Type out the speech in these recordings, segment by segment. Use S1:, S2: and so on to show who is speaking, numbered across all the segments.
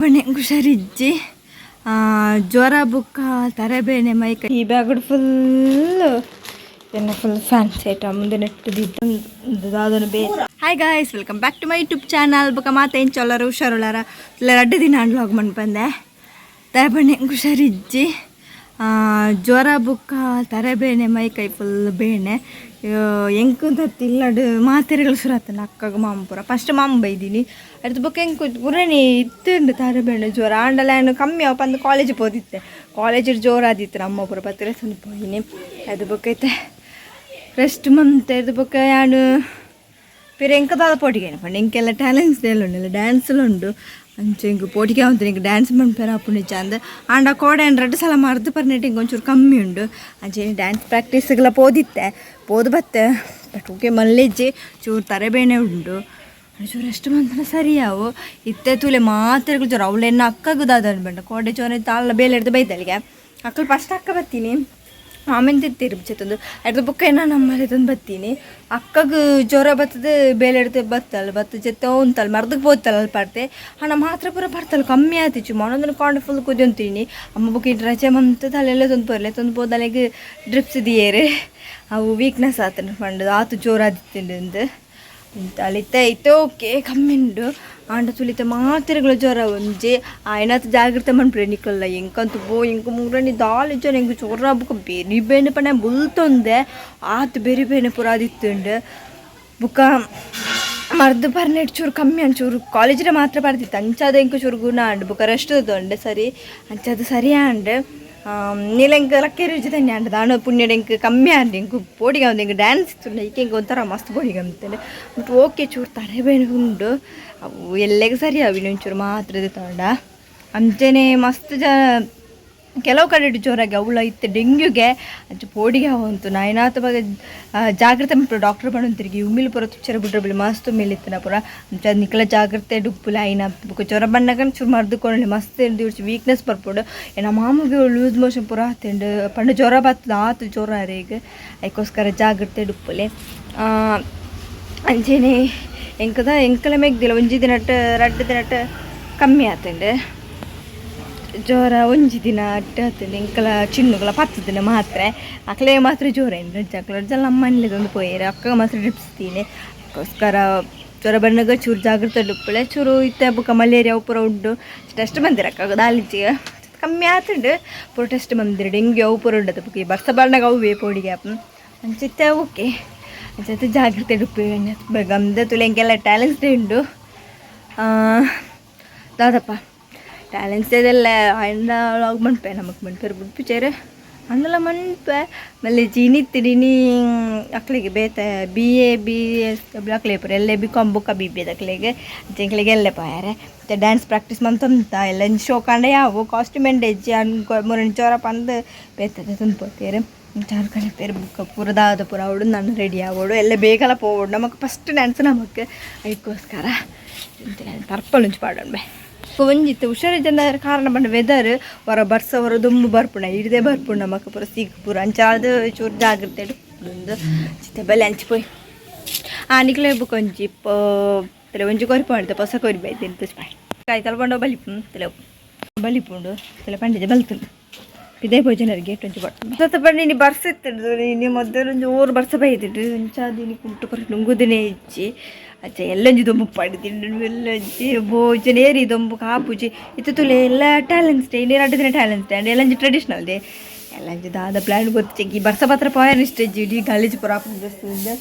S1: ಬಣ್ಣೆ ಹುಷಾರಿಜ್ಜಿ ಜ್ವರ ಬುಕ್ಕ ತರಬೇನೆ ಮೈಕ ಈ bag full fancy item ಮುಂದೆ ನೆಟ್ಟು ಬೇ hi guys welcome back to my YouTube channel ಬುಕ್ಕ ಮಾತೇನು ಚೊಲ್ಲರು ಹುಷಾರುಳ್ಳಾರ ಇಲ್ಲ 2 ದಿನ ವ್ಲಾಗ್ ಮಾಡಿ ಬಂದೆ ತರಬೇನೆ ಹುಷಾರಿಜ್ಜಿ ಜ್ವರ ಬುಕ್ಕ ತರಬೇನೆ ಮೈಕೈ ಫುಲ್ ಬೇಣೆ ಎಂಕುಂತಿಲ್ಲಡು ಮಾತೆರೆಗಳು ಸುರತ್ತನ ಅಕ್ಕಗ ಮಾಂಪುರ ಫಸ್ಟ್ ಮಾಮ ಬೈದೀನಿ ಅದ್ರ ಬುಕ್ಕ ಹೆಂಗೆ ಗುರಣಿ ಇತ್ತುಂಡು ತರಬೇಣೆ ಜ್ವರ ಆಂಡಲ ಕಮ್ಮಿ ಅಪ್ಪ ಅಂದು ಕಾಲೇಜ್ ಹೋದಿತ್ತೆ ಕಾಲೇಜ್ ಜೋರು ಆದಿತ್ತು ನಮ್ಮ ಪುರ ಪತ್ತಿರ ತಂದು ಹೋಗಿನಿ ಅದು ಬುಕ್ಕ ಐತೆ ರೆಸ್ಟ್ ಮಂತ್ ಅದು ಬುಕ್ಕ ಯಾನು ಬೇರೆ ಎಂಕದಾದ ಪೋಟಿಗೆ ಪಂಡ ಇಂಕೆಲ್ಲ ಟ್ಯಾಲೆಂಟ್ಸ್ ಉಂಡಲ್ಲ ಡ್ಯಾನ್ಸ್ಲು ಉಂಡು ಅಂಚೆ ಹಿಂಗೆ ಪೋಟಿಗೆ ಆಗುತ್ತೆ ಹಿಂಗೆ ಡ್ಯಾನ್ಸ್ ಮಾಡ್ಪೇರ ಅಪ್ಪುಣಿಚ್ಚ ಅಂದ ಆಂಡ ಕೋಡೆ 2 ಸಲ ಮರ್ದು ಪರ್ನೆಟ್ ಹಿಂಗೆ ಒಂಚೂರು ಕಮ್ಮಿ ಉಂಡು ಅಂಚೆ ಡ್ಯಾನ್ಸ್ ಪ್ರಾಕ್ಟೀಸ್ಗೆಲ್ಲ ಪೋದಿತ್ತೆ ಪೋದು ಬತ್ತೆ ಬಟ್ ಓಕೆ ಮಲ್ಲೆಜ್ಜೆ ಚೂರು ತರಬೇನೆ ಉಂಡು ಚೂರು ಎಷ್ಟು ಮಂತ್ರ ಸರಿಯಾವು ಇತ್ತೆ ತೂಲೆ ಮಾತ್ರೆಗಳು ಚೂರು ಅವಳೆನ್ನ ಅಕ್ಕಗುದಾದ ಬಂಡ ಕೋಡೆ ಚೋರ ತಾಳ ಬೇಲೆ ಹಿಡ್ದು ಬೈದಲ್ಲಿಗೆ ಅಕ್ಕಳು ಫಸ್ಟ್ ಅಕ್ಕ ಬರ್ತೀನಿ ಆಮೇಲೆ ತಿರ್ಬಿಚ್ಚತ್ತಂದು ಅದ್ರ ಬುಕ್ಕ ಏನೋ ನಮ್ಮಲ್ಲಿ ತಂದು ಬರ್ತೀನಿ ಅಕ್ಕಗೆ ಜ್ವರ ಬರ್ತದೆ ಬೇಲೆ ಹಿಡ್ದು ಬತ್ತಲ್ಲ ಬತ್ತ ಜೊತೆ ಉಂತಲ್ಲ ಮರ್ದಕ್ಕೆ ಹೋಗ್ತಲ್ಲ ಅಲ್ಲಿ ಪಡ್ತೆ ಹಣ ಮಾತ್ರ ಪೂರ ಬರ್ತಲ್ಲ ಕಮ್ಮಿ ಆತಿಚ್ಚು ಮನೊಂದನ್ನು ಕೊಂಡು ಫುಲ್ ಕುದಿಯಂತೀನಿ ಅಮ್ಮ ಬುಕ್ ಇಟ್ಟು ರಜೆ ಮಂತದ ಅಲ್ಲೆಲ್ಲ ತಂದು ಪೋದ ಅಲ್ಲಿಗೆ ಡ್ರಿಪ್ಸ್ ಇದೆಯೇರಿ ಅವು ವೀಕ್ನೆಸ್ ಆತನ ಪಂಡು ಆತು ಜೋರು ಆದಿತ್ತು ಅಲ್ಲಿತ್ತೆ ಐತೆ ಓಕೆ ಕಮ್ಮಿ ಉಂಡು ಆಂಡ ತುಳಿತ ಮಾತ್ರೆಗಳು ಜ್ವರ ಒಂಜೆ ಆಯ್ನತ್ತು ಜಾಗ್ರತೆ ಮಾಡ್ಬಿಡ್ರೆ ನಿಕ್ಕಲ್ಲ ಎಂಕಂತೂ ಎಂಕು ಮೂರನೇ ದಾಲ್ ಜನ ಹೆಂಗೆ ಜ್ವರ ಬುಕ್ಕ ಬೇರೆ ಬೇನೆ ಪಣ ಬುಲ್ತೊಂದೆ ಆತು ಬೇರೆ ಬೇನೆ ಪುರ ಆದಿತ್ತುಂಡು ಬುಕ್ಕ ಮರ್ದು ಪರ್ನೆಟ್ ಚೂರು ಕಮ್ಮಿ ಅಂಚೂರು ಕಾಲೇಜಿನ ಮಾತ್ರ ಬರ್ತಿತ್ತು ಅಂಚಾದ ಹೆಂಗೆ ಚೂರು ಗುಣ ಅಂಡು ಬುಕ್ಕ ರೆಸ್ಟ್ ತೊಂಡೆ ಸರಿ ಅಂಚದು ಸರಿ ಅಂಡು ನೀಲೆಂಗೆ ಲಕ್ಕೆ ರುಚಿ തന്നെ ಅಂಡ್ ದಾಣ ಪುಣ್ಯಡ ಹೆಂಗೆ ಕಮ್ಮಿ ಅಂಡು ಹೆಂಗೆ ಬೋಡಿಗೆ ಒಂದು ಹೆಂಗೆ ಡ್ಯಾನ್ಸ್ ಇತ್ತು ಈಗ ಹೆಂಗೆ ಒಂಥರ ಮಸ್ತ್ ಬೋಡಿಗೆ ಅಂತೇಳಿ ಬಟ್ ಓಕೆ ಚೂರು ತಲೆಬೇನೆ ಉಂಡು ಅವು ಎಲ್ಲೆಗೆ ಸರಿ ಅವು ಇನ್ನೊಂಚೂರು ಮಾತ್ರದ ತಗೊಂಡ ಅಂಚೆನೆ ಮಸ್ತ್ ಕೆಲವು ಕಡೆ ಜೋರಾಗಿ ಅವಳ ಇತ್ತು ಡೆಂಗ್ಯೂಗೆ ಅಂಚೆ ಪೋಡಿಗೆ ಅವಂತು ನಾಯನಾಥ ಬಗ್ಗೆ ಜಾಗ್ರತೆ ಮಾಡ್ಬಿಡು ಡಾಕ್ಟರ್ ಬಂದು ತಿರುಗಿ ಉಮ್ಮಿಲ್ ಪುರ ತುಚ್ಚರ ಬಿಡ್ರೆ ಬಿಳಿ ಮಸ್ತ್ ಉಮ್ಮಿಲಿತ್ತು ಪುರ ಅಂಚೆ ಅದು ನಿಕ್ಕಲ ಜಾಗ್ರತೆ ಡುಪ್ಪುಲ ಐನ ಜ್ವರ ಬಂದಾಗ ಚೂರು ಮರ್ದುಕೊಂಡು ಮಸ್ತ್ ದಿವ್ಸ ವೀಕ್ನೆಸ್ ಬರ್ಬೋದು ನಮ್ಮ ಮಾಮಗೆ ಲೂಸ್ ಮೋಷನ್ ಪುರ ಆತಂಡು ಪಂಡು ಜ್ವರ ಬರ್ತದೆ ಆತು ಜ್ವರ ಈಗ ಅದಕ್ಕೋಸ್ಕರ ಜಾಗ್ರತೆ ಡುಪ್ಪುಲೆ ಅಂಚೆನೆ ಎಂಕಲ ಮೆಗ್ದಿಲ್ಲ ಒಂಜಿ ದಿನಟ್ಟು 2 ದಿನಟ್ಟು ಕಮ್ಮಿ ಆತಂಡು ಜ್ವರ ಒಂಜಿ ದಿನ ಅಟ್ಟು ಆತಂಡು ಎಂಕಲ ಚಿಣ್ಣುಗಳ 10 ದಿನ ಮಾತ್ರ ಅಕ್ಲೆ ಮಾತ್ರ ಜ್ವರ ಅಕ್ಲರ್ಜಲ್ಲ ನಮ್ಮ ಮನೇಲಿ ತಂದು ಪೋಯ್ರೆ ಅಕ್ಕ ಮಾತ್ರ ಡ್ರಿಪ್ಸ್ತೀನಿ ಅದಕ್ಕೋಸ್ಕರ ಜ್ವರ ಬಂದಾಗ ಚೂರು ಜಾಗ್ರತೆ ಡುಪ್ಪಳೆ ಚೂರು ಇತ್ತೆ ಬುಕ್ಕ ಮಲೇರಿಯಾ ಪೂರ ಉಂಡು ಟೆಸ್ಟ್ ಬಂದಿರ ಅಕ್ಕ ದಾಲಿಜಿಗೆ ಕಮ್ಮಿ ಆತುಂಡು ಪೂರ ಟೆಸ್ಟ್ ಬಂದಿರ ಡೆಂಗ್ಯೂ ಅವು ಪೂರ ಉಂಡದು ಬುಕ್ಕ ಬರ್ಸ ಬರ್ನಾಗ ಅವೇ ಪೋಡಿಗೆ ಅಂಚಿತ್ತೆ ಓಕೆ ಅಂಚತ್ತೆ ಜಾಗ್ರತೆ ಡುಪ್ಪಿ ಗಮ್ದ ತುಲೆ ಎಂಗೆಲ್ಲ ಟ್ಯಾಲೆಂಟ್ಸ್ ಉಂಡು ದಾದಪ್ಪ ಟ್ಯಾಲೆಂಟ್ಸ್ ಇದೆಲ್ಲ ಅಣ್ಣ ವ್ಲಾಗ್ ಮನ್ಪೆ ನಮಗೆ ಮನ್ಪೇರು ಬಿಡ್ಪಿಚೇರು ಅಣ್ಣೆಲ್ಲ ಮನ್ಪೆ ಮಲ್ಲಿ ಜೀನಿತ್ತಿಡಿನಿ ಅಕ್ಳಿಗೆ ಬೇತೆ BA ಅಕ್ಲೆ ಪುರ ಎಲ್ಲೇ BCom ಬುಕ್ಕ BBA ಅಕ್ಲೆಗೆ ಅಂಚೆಂಕ್ಳಿಗೆ ಎಲ್ಲೇ ಪಾಯಾರೆ ಮತ್ತು ಡ್ಯಾನ್ಸ್ ಪ್ರಾಕ್ಟೀಸ್ ಮಂತಂತ ಎಲ್ಲ ಶೋ ಕಂಡ ಯಾವು ಕಾಸ್ಟ್ಯೂಮ್ ಎಂಡ್ ಹೆಜ್ಜೆ ಮೂರನೇ ಜ್ವರ ಪಂದು ಬೇತದೆ ತಂದು ಪೋತೀರು ಚಾರು ಕಡೆ ಪೇರು ಬುಕ್ಕ ಪೂರ ದಾದ ಪೂರ ಅವಡು ನಾನು ರೆಡಿ ಆಗೋಡು ಎಲ್ಲ ಬೇಗಲ್ಲ ಪೋಡು ನಮಗೆ ಫಸ್ಟ್ ಡ್ಯಾನ್ಸ್ ನಮಗೆ ಅದಕ್ಕೋಸ್ಕರ ಪರ್ಪಲ್ ಉಂಚು ಪಾಡೋಣ ಬೇ ಒಂಜಿತ್ತು ಹುಷಾರು ಜನ ಕಾರಣ ಬಂದ ವೆದರ್ ಹೊರ ಬರ್ಸವರ ದುಂಬು ಬರ್ಪುಣ ಹಿಡ್ದೆ ಬರ್ಪುಣ ನಮಗೆ ಪೂರ ಸಿಗ್ ಪೂರ ಅಂಚಾದ ಚೂರು ಜಾಗ್ರತೆ ಒಂದು ಚಿತ್ತೆ ಬಲೆ ಹಂಚಿಪೋಯ್ ನಿಕ್ಲೆ ಬುಕ್ ಒಂಜಿ ತಲೆ ಒಂಜಿ ಕೊರಿಪುಂಡು ಹೊಸ ಕೊರಿ ಬೈತೀನಿ ತುಚ್ಪಾಯ್ ಕಾಯಿ ತಲ್ಕೊಂಡು ಬಲಿಪು ತಲೆ ಬಲಿಪುಂಡು ತಲೆ ಪಂಡಿಜೆ ಬಲ್ತುಂಡು ಇದೇ ಭೋಜನರಿಗೆ ಗೇಟ್ ಒಂಚು ಬಟ್ ಬನ್ನಿ ನೀ ಬರ್ಸಿತ್ತಿಡ್ದು ನೀನು ಮೊದಲು ಜೋರು ಬರ್ಸ ಬೈದಿಟ್ಟು ಇಂಚಾದಿನಿ ಕುಂಟು ಪರ ನುಂಗುದಿನೇ ಇಚ್ಚಿ ಅಚ್ಚ ಎಲ್ಲಂಜಿ ದೊಂಬು ಪಡ್ದಿದ್ದು ಎಲ್ಲಂಜಿ ಭೋಜನ ಏರಿ ದೊಂಬು ಕಾಪುಜಿ ಇತ್ತು ತುಲೆ ಎಲ್ಲ ಟ್ಯಾಲೆಂಟ್ಸ್ ಡೇ ಇನ್ನೇ 2 ದಿನ ಟ್ಯಾಲೆಂಟ್ಸ್ ಡೇ ಅಂಡ್ ಎಲ್ಲಂಜಿ ಟ್ರೆಡಿಷ್ನಲ್ ಡೇ ಎಲ್ಲಂಜಿ ದಾದ ಪ್ಲ್ಯಾನ್ ಗೊತ್ತಿಗೆ ಬರ್ಸ ಪತ್ರ ಪಾಯರ್ ಇಷ್ಟೇಜ್ ಇಡೀ ಗಲೀಜು ಪುರ ಹಾಕೊಂಡು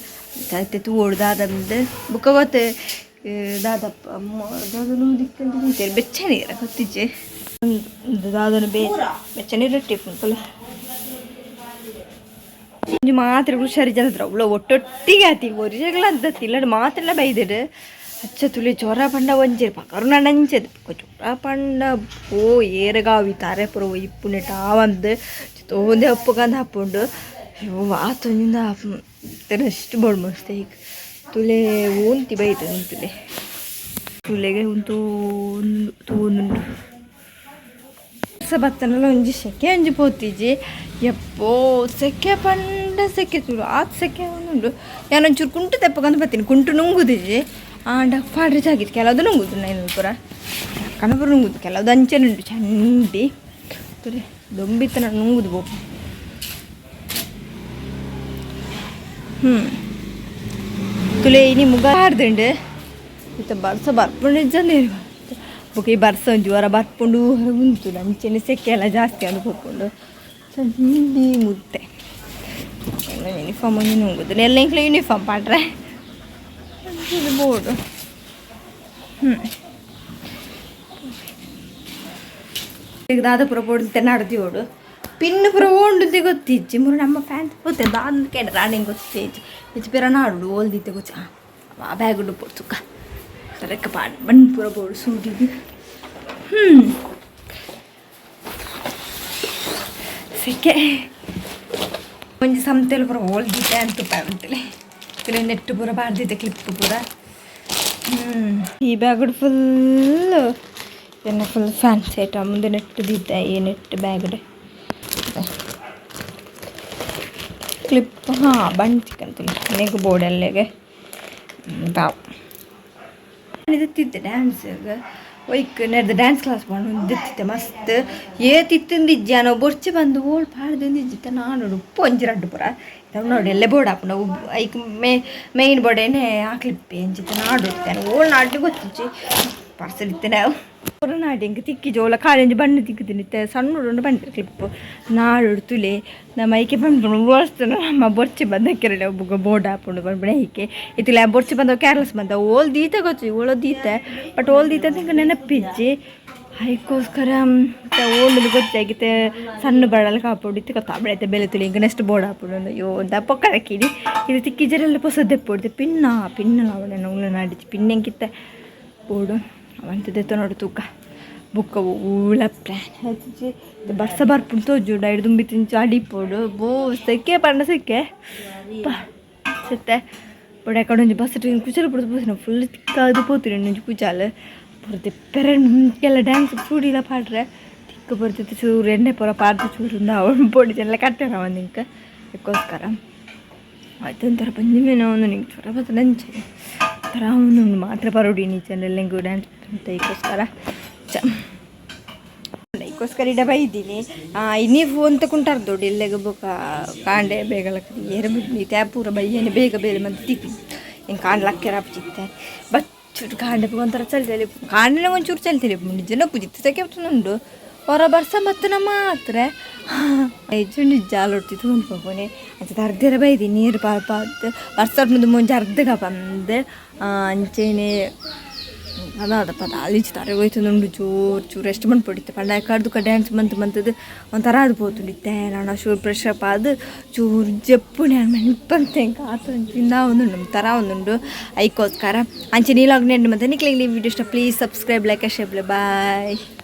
S1: ಚಾಯ್ತೆ ತೂ ಹೊಡ್ದಾದಂದು ಬುಕ್ಕ ಗೊತ್ತು ದಾದಪ್ಪ ದಾದನು ದಿಕ್ಕಂತ ಬೆಚ್ಚನೆ ಇರ ಗೊತ್ತಿಜ್ಜೆ ದಾದನು ಬೆಚ್ಚನೆ ರೊಟ್ಟಿ ಫುಲ್ ಮಾತ್ರ ಹುಷಾರಿ ಜನ ಅವಳು ಒಟ್ಟೊಟ್ಟಿಗೆ ಆತಿ ಒರಿಜಗಳ ಅಂತಲ್ಲ ಮಾತ್ರೆಲ್ಲ ಬೈದಿಡು ಅಚ್ಚ ತುಳಿ ಜ್ವರ ಪಂಡ ಒಂಜೇರು ಪಕರು ನಂಚದು ಜ್ವರ ಪಂಡ ಓ ಏರಗಾವಿ ತಾರೆ ಪುರ ಇಪ್ಪು ನೆಟಾವಂದು ತೋಂದೆ ಅಪ್ಪಗಂದು ಹಾಪುಂಡು ಆತನಿಂದ ಎಷ್ಟು ಬೋಡ್ ಮಸ್ತೆ ಈಗ ತುಳೆ ಓಂತಿ ಬೈತದೆ ತುಲೆ ತುಲೆಗೆ ಉಂಟು ತೂನುಂಡು ಬತ್ತನಲ್ಲ ಒಂಜಿ ಸೆಕೆ ಒಂಜಿ ಪೋತಿಜಿ ಎಪ್ಪೋ ಸೆಕೆ ಪಂಡ ಸೆಕೆ ಚೂರು ಆತು ಸೆಕೆ ಉಂಡು ನಾನೊಂಚೂರು ಕುಂಟು ತೆಪ್ಪಕಂದು ಬರ್ತೀನಿ ಕುಂಟು ನುಂಗುದಿಜಿ ಡಫ್ ಆಡ್ರಿ ಜಾಗಿತ್ತು ಕೆಲದು ನುಂಗುದು ನಾನು ಪೂರ ಕನಪುರ ನುಂಗುದು ಕೆಲವು ಅಂಚೆನೆ ಉಂಟು ಚಂಡಿ ದೊಂಬಿತ್ತನ ನುಂಗುದು ಬೋ ತುಲೆ ಇನಿ ಮುಗ ಆಡ್ದುಂಡು ಇತ್ತ ಬರ್ಸ ಬರ್ಪುಂಡು ನಿಜನೇ ಬೊಕ ಈ ಬರ್ಸ ಒಂಜಿ ವಾರ ಬರ್ಪುಂಡು ಉಂಟು ಅಂಚೆನೆ ಸೆಕೆ ಎಲ್ಲ ಜಾಸ್ತಿ ಅನ್ಕೋಕೊಂಡು ಚಂಡಿ ಮುದ್ದೆ ಯೂನಿಫಾರ್ಮ್ ಒಂದು ನುಂಗುದಿಲ್ಲ ಎಲ್ಲ ಇಂಕ್ಲು ಯೂನಿಫಾರ್ಮ್ ಪಾಡ್ರೆ ಬೋರ್ಡು ದಾದ ಪುರ ಬೋಡ್ತೆ ನಡ್ದಿಯೋಡು ಪಿನ್ನು ಪುರ ಓಂಡುತ್ತೆ ಗೊತ್ತಿಜ್ಜಿ ಮೂರು ನಮ್ಮ ಫ್ಯಾನ್ ಗೊತ್ತೆ ದಾದ ಕೇಳ ರಾಣಿಂಗ್ ಗೊತ್ತೇಜ್ ಹೆಚ್ಚು ಪೇರ ನಾಡು ಓಲ್ದಿತ್ತೆ ಗೊತ್ತ ಆ ಬ್ಯಾಗ್ ಉಡು ಪೋಡು ಸುಕ್ಕ ತರಕ್ಕ ಪಾಡು ಬಣ್ಣ ಪುರ ಬೋಡು ಸೂಟಿಗೆ ಸೆಕೆ ಒಂಜಿ ಸಂತೆಲು ಪುರ ಓಲ್ದಿತ್ತೆ ಅಂತ ಉಂಟಲೆ ಕೆಲವು ನೆಟ್ಟು ಪುರ ಬಾರ್ದಿತ್ತೆ ಕ್ಲಿಪ್ ಪುರ ಈ ಬ್ಯಾಗ್ ಫುಲ್ ಎನ್ನ ಫುಲ್ ಫ್ಯಾನ್ಸಿ ಐಟಮ್ ಮುಂದೆ ನೆಟ್ಟದಿದ್ದೆ ಈ ನೆಟ್ ಬ್ಯಾಗ್ಡೆ ಕ್ಲಿಪ್ ಬಂದು ಚಿಕ್ಕಂತಿಲ್ಲ ನೆಗ್ ಬೋರ್ಡಲ್ಲಿಗೆ ತಾವು ಇದತ್ತಿದ್ದೆ ಡ್ಯಾನ್ಸಿಗೆ ಒಯ್ಕ್ ನೆಡ್ದು ಡ್ಯಾನ್ಸ್ ಕ್ಲಾಸ್ ಮಾಡಿ ದಿತ್ತಿತ್ತೆ ಮಸ್ತ್ ಏತಿತ್ತಿಂದಿಜ್ಜಿ ಅನ್ನೋ ಬೊರ್ಚಿ ಬಂದು ಓಳ್ ಪಾಡ್ದಿಂದಿಜ್ಜಿತ್ತ ನಾನು ಪೊಂಜಿ ರಡ್ಡು ಪುರ ನೋಡಿ ಎಲ್ಲೇ ಬೋರ್ಡ್ ಹಾಕೊಂಡು ಐಕ್ ಮೇಯ್ನ್ ಬೋರ್ಡೇನೆ ಆ ಕ್ಲಿಪ್ ಎಂಚಿತ್ತೆ ನಾಡು ಇರ್ತೇನೆ ಓಳ್ ನಾಡಿ ಗೊತ್ತಿಜ್ಜಿ ಪಾರ್ಸಲ್ ಇತ್ತೆ ನಾವು ಪುರ ನಾಡಿ ಹಿಂಗೆ ತಿಕ್ಕಿ ಜೋಲ ಕಾಲೇಜ್ ಬಣ್ಣ ತಿಕ್ಕುತ್ತಿನಿತ್ತೆ ಸಣ್ಣ ಬಂದು ಕ್ಲಿಪ್ಪು ನಾಡು ತುಲೆ ನಮ್ಮ ಐಕೆ ಬಂದ್ಬಿಡು ಓಡಿಸ್ತಾನೆ ನಮ್ಮ ಬೊರ್ಚಿ ಬಂದ ಕೆರಳೆ ಒಬ್ಬ ಬೋರ್ಡ್ ಹಾಕೊಂಡು ಬಂದ್ಬಿಡೆ ಐಕೆ ಇತ್ತಿಲ್ಲ ಬೊರ್ಚಿ ಬಂದವು ಕೇರ್ಲೆಸ್ ಬಂದ ಓಲ್ ದೀತ ಗೊತ್ತು ಓಳೋದೀತೆ ಬಟ್ ಓಲ್ ದೀತ ಅಂತ ಹಿಂಗೆ ನೆನಪಿಜ್ಜಿ ಅದಕ್ಕೋಸ್ಕರ ಓಲ್ಡ್ ಗೊತ್ತಾಗಿತ್ತೆ ಸಣ್ಣ ಬಡಲ್ಲ ಕಾಪೋಡು ಇತ್ತು ಗೊತ್ತಾಗ್ಬಿಡೈತೆ ಬೆಲೆ ತುಳಿ ಹಿಂಗೆ ನೆಕ್ಸ್ಟ್ ಬೋರ್ಡ್ ಹಾಕ್ಬಿಡು ಅಯ್ಯೋ ದಪ್ಪ ಕಡಕಿಡಿ ಇದು ತಿಕ್ಕಿಜರೆಲ್ಲ ಹೊಸದ್ದೆ ಪೋಡ್ದೆ ಪಿನ್ನ ಅವಳೆ ನಾವು ನಾಡಿச்சு ಪಿನ್ ಹೆಂಗಿತ್ತೆ ಬೋರ್ಡು ಅವಂತದ್ದು ನೋಡು ತೂಕ ಬುಕ್ಕ ಊಳ ಪ್ಲ್ಯಾನ್ ಹಚ್ಚಿ ಬರ್ಸ ಬರ್ಪುಂಡು ತೋಜು ಡೈಡ್ ತುಂಬಿ ತಿಂಚು ಅಡಿಪೋಡು ಬೋ ಸೆಕೆ ಪಂಡ ಸೆಕೆ ಸೆತ್ತೆ ಬೊಡೆ ಕಡೆ ಒಂಜಿ ಬಸ್ ಟ್ರೈನ್ ಕುಚಲು ಪುಡ್ದು ಪೋಸಿನ ಫುಲ್ ತಿಕ್ಕಾದು ಪೋತಿರಿ ಒಂಜಿ ಕುಚಾಲು ಪುರತೆ ಪೆರೆಲ್ಲ ಡ್ಯಾನ್ಸ್ ಚೂಡಿಲ್ಲ ಪಾಡ್ರೆ ತಿಕ್ಕ ಬರ್ತೈತೆ ಚೂರು ಎಣ್ಣೆ ಪುರ ಪಾಡ್ದು ಚೂರಿಂದ ಅವಳು ಪೊಡಿದೆಲ್ಲ ಕಟ್ಟಾರ ಒಂದು ಇಂಕ ಅದಕ್ಕೋಸ್ಕರ ಆಯ್ತು ಒಂಥರ ಪಂಜಿಮೇನೋ ಒಂದು ನಿಂಗೆ ಚೂರ ಬರ್ತದೆ ನಂಚೆ ಥರ ಅವನು ಮಾತ್ರ ಪರೋಡಿ ನೀಚನೆಲ್ಲ ಹಿಂಗೆ ಡ್ಯಾನ್ಸ್ ಅಂತ ಇದಕ್ಕೋಸ್ಕರ ಇದಕ್ಕೋಸ್ಕರ ಇಡ ಬೈದ್ದೀನಿ ಇನ್ನೀ ಫೋನ್ ತಗೊಂಟಾರ ದೊಡ್ಡ ಎಲ್ಲೆಗೆ ಬೊಕ್ಕ ಕಾಂಡೆ ಬೇಗಲಕ್ಕ ಏರು ಬಿಡ್ನಿ ಟ್ಯಾಪ್ ಪೂರ ಬೈಯೇನೆ ಬೇಗ ಬೇರೆ ಮಂದಿ ತಿಕ್ಕಿ ಹಿಂಗೆ ಕಾಣ್ಲಕ್ಕೆ ರಾಪ್ಚಿತ್ತೆ ಬಚ್ಚುಟ್ಟು ಕಾಂಡೆ ಒಂಥರ ಚಲ್ತೇಲಿ ಕಾಂಡೆನ ಒಂಚೂರು ಚಲ್ತೇಲಿ ನಿಜನ ಪುಜಿತ್ತು ತೆಗೆಯುಂಡು ಹೊರ ಬರ್ಸ ಮತ್ತು ನಮ್ಮ ಮಾತ್ರ ಹೆಚ್ಚು ನಿಜ ಆಲೊಡ್ತಿತ್ತು ಅಂದ್ಕೊನೆ ಅಂತ ಅರ್ಧರ ಬೈದಿ ನೀರು ಪಾಲ್ಪಾತ್ ವರ್ಷ ಮುಂದೆ ಮುಂಚೆ ಅರ್ಧಗ ಬಂದು ಅಂಚೆನೆ ಅದಾದ ಪದ ಅಲಿಚು ತಾರೆ ಹೋಯ್ತುಂಡು ಚೂರು ಎಷ್ಟು ಮಂದು ಪಡಿತೆ ಪಂಡ ಕಡ್ದು ಡ್ಯಾನ್ಸ್ ಮಂತದ್ದು ಒಂಥರ ಅದು ಪೋತುಂಡಿತ್ತೆ ನಾನು ಚೂರು ಫ್ರೆಶಪ್ ಅದು ಚೂರು ಜಪ್ಪುಣೆ ಮನೆಪಂತೆ ಕಾತು ಅಂಚಿಂದ ಒಂದುಂಡು ಥರ ಒಂದುಂಡು ಅದಕ್ಕೋಸ್ಕರ ಅಂಚೆ ನೀಲಾಗ್ನೆ ಮತ್ತೆ ನಿಕ್ಲಿಂಗ್ ವಿಡಿಯೋ ಇಷ್ಟ please subscribe like share bye.